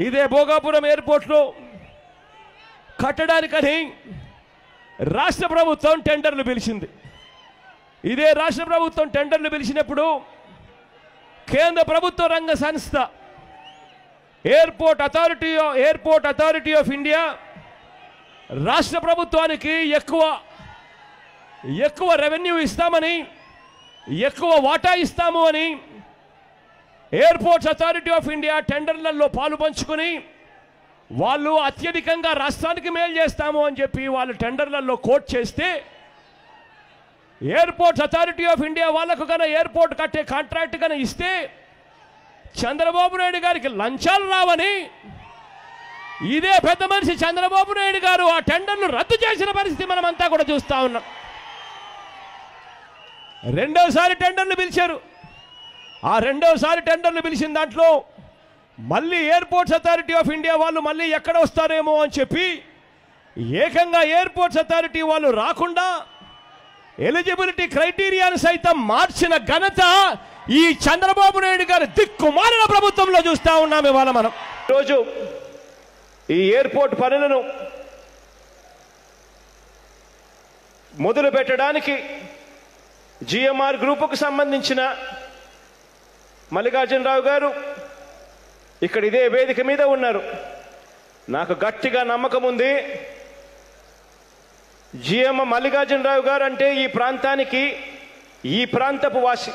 ఇదే భోగాపురం ఎయిర్పోర్ట్లో కట్టడానికని రాష్ట్ర ప్రభుత్వం టెండర్లు పిలిచింది. ఇదే రాష్ట్ర ప్రభుత్వం టెండర్లు పిలిచినప్పుడు కేంద్ర ప్రభుత్వ రంగ సంస్థ ఎయిర్పోర్ట్ అథారిటీ ఆఫ్ ఇండియా రాష్ట్ర ప్రభుత్వానికి ఎక్కువ రెవెన్యూ ఇస్తామని, ఎక్కువ వాటా ఇస్తాము అని ఎయిర్పోర్ట్స్ అథారిటీ ఆఫ్ ఇండియా టెండర్లలో పాలు పంచుకొని వాళ్ళు అత్యధికంగా రాష్ట్రానికి మేలు చేస్తాము అని చెప్పి వాళ్ళు టెండర్లలో కోట్ చేస్తే, ఎయిర్పోర్ట్స్ అథారిటీ ఆఫ్ ఇండియా వాళ్ళకు కన్నా ఎయిర్పోర్ట్ కట్టే కాంట్రాక్ట్ కన్నా ఇస్తే చంద్రబాబు నాయుడు గారికి లంచాలు రావని ఇదే పెద్ద మనిషి చంద్రబాబు నాయుడు గారు ఆ టెండర్ను రద్దు చేసిన పరిస్థితి మనమంతా కూడా చూస్తూ ఉన్నాం. రెండోసారి టెండర్లు పిలిచారు. ఆ రెండోసారి టెండర్లు పిలిచిన దాంట్లో మళ్ళీ ఎయిర్పోర్ట్స్ అథారిటీ ఆఫ్ ఇండియా వాళ్ళు మళ్ళీ ఎక్కడ వస్తారేమో అని చెప్పి ఏకంగా ఎయిర్పోర్ట్స్ అథారిటీ వాళ్ళు రాకుండా ఎలిజిబిలిటీ క్రైటీరియాను సైతం మార్చిన ఘనత ఈ చంద్రబాబు నాయుడు గారి దిక్కుమాలిన ప్రభుత్వంలో చూస్తూ ఉన్నాం. ఇవాళ మనం ఈరోజు ఈ ఎయిర్పోర్ట్ పనులను మొదలు పెట్టడానికి జిఎంఆర్ గ్రూపుకు సంబంధించిన మల్లికార్జునరావు గారు ఇక్కడ ఇదే వేదిక మీద ఉన్నారు. నాకు గట్టిగా నమ్మకం ఉంది, మల్లికార్జునరావు గారు అంటే ఈ ప్రాంతానికి, ఈ ప్రాంతపు వాసి.